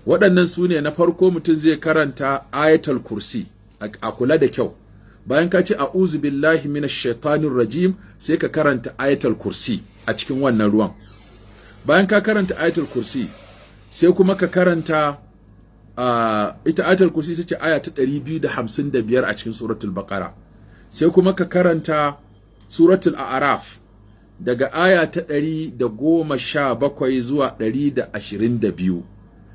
waɗannan su ne na farko mutum zai karanta ayatul kursi a kula da kyau. Bayan ka ce a'udhu billahi minash shaitanir rajim sai ka karanta ayatul kursi a cikin wannan ruwan. Bayan ka karanta ayatul kursi sai kuma ka karanta ita ayatul kursi tace aya ta 255 a cikin suratul baqara. Sai kuma ka karanta suratul a'raf daga aya ta 117 zuwa 122.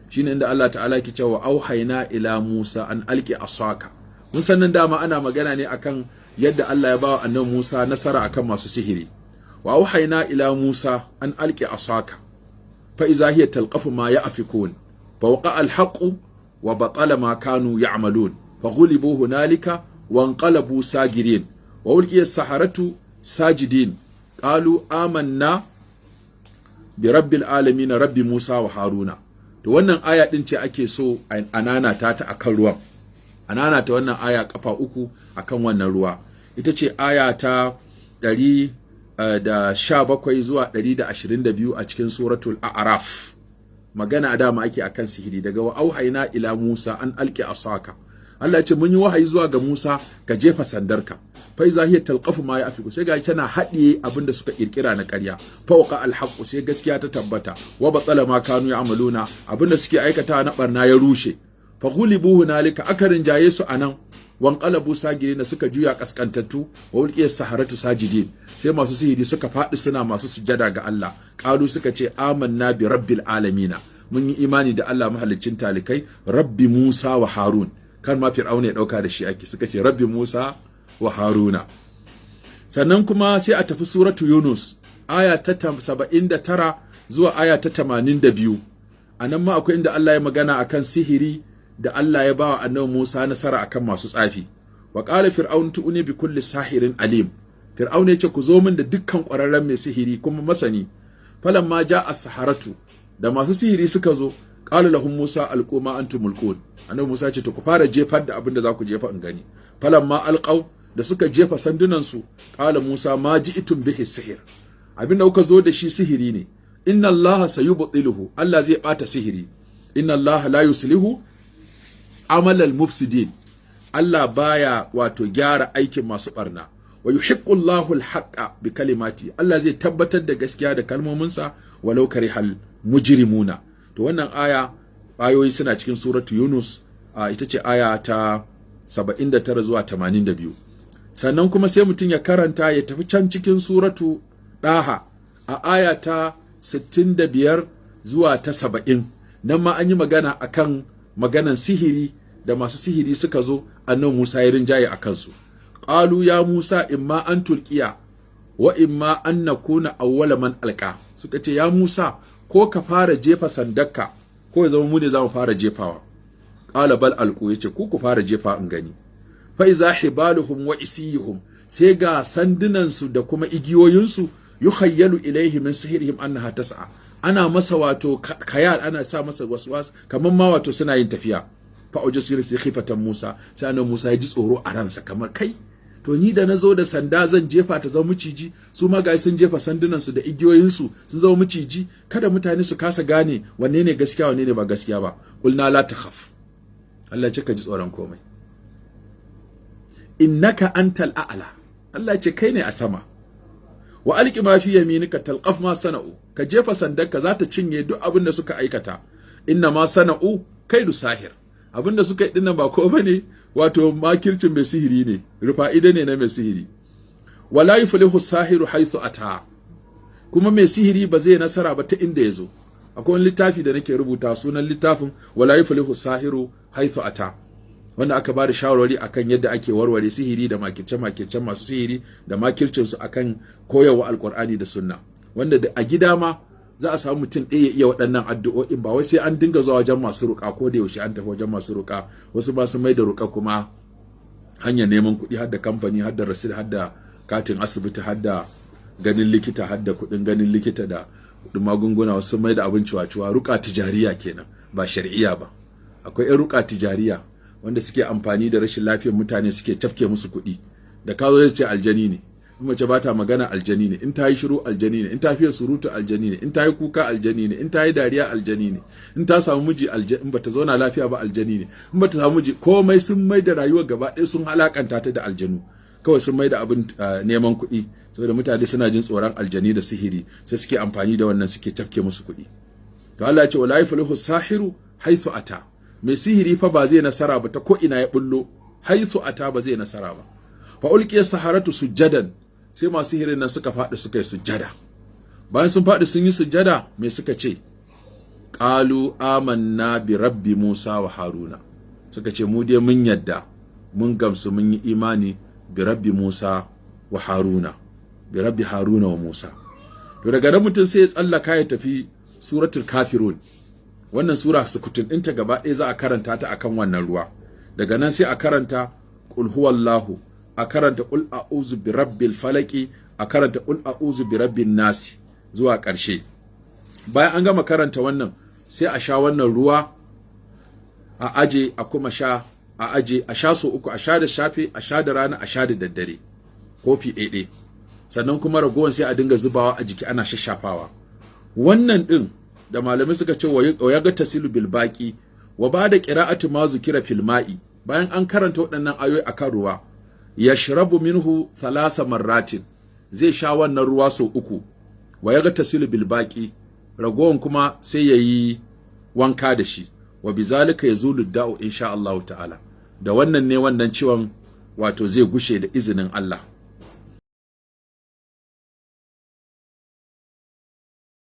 Shine inda Allah ta'ala ke cewa auhayna ila Musa an alqi asaka. Mun sannan dama ana magana ne akan yadda Allah ya bawa annabi Musa nasara akan masu sihiri. Wa auhayna ila Musa an alqi asaka fa iza hiya talqafu ma ya'fikun fa waqa al-haqq wa batala ma kanu ya'malun fa ghulibu hunalika wa anqalabu sagirin wa ulqiya as-saharatu sajidin qalu amanna bi rabbil alamin rabbi Musa wa Haruna. To wannan aya din ce ake so anana ta akan ruwan. Anana ta wannan aya kafa 3 akan wannan ruwa. Ita ce aya ta 117 zuwa 122 a cikin suratul a'raf. Magana a dama ake akan sihiri daga wa auhayna ila Musa an alqi asaka. Allah ya ce mun yi wahayi zuwa ga Musa ka jefa sandarka. Fa iza hiya talqafu ma yafiku sai ga tana haɗiye abinda suka kirkira na ƙarya. Fawqa alhaqu sai gaskiya ta tabbata. Wa batala ma kanu ya'maluna abinda suke aikata na barna ya rushe. Fa ghulibu hunalika akarin jaye su anan. Wan qalabu sagirina suka juya kaskantattu wa ulqiya saharatu sajidin sai masu sihiri suka faɗi suna masu sujada ga Allah. Qalu suka ce amanna bi rabbil alamin. Mun yi imani da Allah mahaliccin talikai rabbi Musa wa Harun. Kan ma Fir'auna ya dauka da shi ake suka ce rabbi Musa wa Haruna. Sannan kuma sai a tafi suratu Yunus aya ta 79 zuwa aya ta 82. Anan ma akwai inda Allah ya magana akan sihiri da Allah ya bawa annabi Musa nasara akan masu tsafi. Wa qala fir'aun tu'ni bi kulli sahirin alim. Fir'aun ya ce ku zo min da dukkan ƙwararren mai sihiri kuma masani. Falamma ja'a as-saharatu da masu sihiri suka zo qala lahum Musa alqu ma antum mulqun. Annabi Musa ce to ku fara jefar da abin da za ku jefa in gani. Falamma alqaw da suka jefa sandunansu qala Musa ma ji'tum bihi sihir. Abin da kuka zo da shi sihiri ne. Inna Allah sayubtiluhu. Allah zai bata sihiri. Inna Allah la yuslihu amalal mufsidin. Allah baya wato gyara aikin masu barna. Wa yuhiqqu Allahu al-haqqa bi kalimati. Allah zai tabbatar da gaskiya da kalmominsa walau karihal mujrimuna. To wannan ayoyi suna cikin suratu Yunus, ita ce aya ta 79 zuwa 82. Sannan kuma sai mutum ya karanta ya tafi can cikin suratu Daha a aya ta 65 zuwa ta 70. Nan ma an yi magana akan maganan sihiri da masu sihiri suka zo annabi Musa ya rinjaye a kansu. Qalu ya Musa imma an tulqiya wa imma an nakuna awwala man alqa. Suka ce ya Musa ko ka fara jefa sandarka ko ya zama mu ne zamu fara jefawa. Qala bal alqu yace ku fara jefa in gani. Fa iza hibaluhum wa isiyuhum sai ga sandunansu da kuma igiyoyinsu yukhayyalu ilaihi min sihrihim annaha tas'a. Ana masa wato kayal, ana sa masa waswas kamar ma wato suna yin tafiya. Fa ujasiru sai khifatan Musa sai annabi Musa ya ji tsoro a ransa kamar kai to ni da nazo da sanda zan jefa ta zama miciji, su ma ga sun jefa sandunansu da igiyoyinsu sun zama miciji, kada mutane su kasa gane wanne ne gaskiya wanne ne ba gaskiya ba. Qulna la takhaf. Allah ce ka ji tsoron komai. Innaka antal a'la. Allah ce kai ne a sama. Wa alqi ma fi yaminika talqaf ma sana'u. Ka jefa sandarka za ta cinye duk abin da suka aikata. Inna ma sana'u kaidu sahir. Abin da suka yi dinnan ba ko bane wato makircin mai sihiri ne, rufa'ida ne na mai sihiri. Wala yuflihu sahiru haythu ata. Kuma mai sihiri ba zai nasara ba ta inda yazo. Akwai wani littafi da nake rubuta sunan littafin wala yuflihu sahiru haythu ata. Wanda aka bada shawarwari akan yadda ake warware sihiri da makirce masu sihiri da makircin su akan koyarwa alqur'ani da sunna. Wanda a gida ma za a samu mutum ɗaya iya waɗannan addu'o'in, ba wai sai an dinga zuwa wajen masu ruƙa ko da yaushe an tafi wajen masu ruƙa. Wasu ba su mai da ruƙa kuma hanyar neman kuɗi, har da kamfani, har da rasid, har da katin asibiti, har da ganin likita, har da kuɗin ganin likita da kuɗin magunguna. Wasu mai da abin ciwa-ciwa. Ruƙa tijariya kenan, ba shar'iyya ba. Akwai 'yan ruƙa tijariya wanda suke amfani da rashin lafiyar mutane suke tafke musu kuɗi. Da ka zo ce aljani ne, in mace ba ta magana aljani ne, in ta yi shiru aljani ne, in ta fiye surutu aljani ne, in ta yi kuka aljani ne, in ta yi dariya aljani ne, in ta samu miji aljani, in bata zauna lafiya ba aljani ne, in bata samu miji, komai sun mai da rayuwar gaba ɗaya sun halakanta ta da aljanu, kawai sun mai da abin neman kuɗi, saboda mutane suna jin tsoron aljani da sihiri sai suke amfani da wannan suke tafke musu kuɗi. To Allah ya ce wala yaflihu sahiru haythu ata, mai sihiri fa ba zai nasara ba ta ko ina ya bullo, haythu ata ba zai nasara ba. Fa ulqiya saharatu sujjadan, sai masu sihirin nan suka faɗi suka yi sujjada. Bayan sun faɗi sun yi sujjada, me suka ce? Qalu amanna bi rabbi Musa wa Haruna. Suka ce mu dai mun yadda, mun gamsu, mun yi imani bi rabbi Musa wa Haruna, bi rabbi Haruna wa Musa. To daga nan mutum sai ya tsallaka ya tafi suratul kafirun. Wannan sura sukutun ɗinta gaba ɗaya za a karanta ta akan wannan ruwa. Daga nan sai a karanta qul huwallahu, a karanta qul a'udhu bi rabbil falaki, a karanta qul a'udhu bi rabbin nasi zuwa ƙarshe. Bayan an gama karanta wannan sai a sha wannan ruwa, a aje a kuma sha, a aje a sha so uku, a sha da safe, a sha da rana, a sha da daddare, kofi ɗaiɗai. Sannan kuma ragowar sai a dinga zubawa a jiki ana shashafawa. Wannan ɗin da malamai suka ce wa yaga tasilu bil baqi wa ba'da qira'ati ma zukira fil ma'i, bayan an karanta waɗannan ayoyi akan ruwa, yashrabu minhu thalasa marratin, zai sha wannan ruwa sau uku, wa yaga tasilu bil baqi, ragowan kuma sai yayi wanka da shi, wa bizalika yazulu da'u insha Allah ta'ala. Da wannan ne wannan ciwon wato zai gushe da izinin Allah.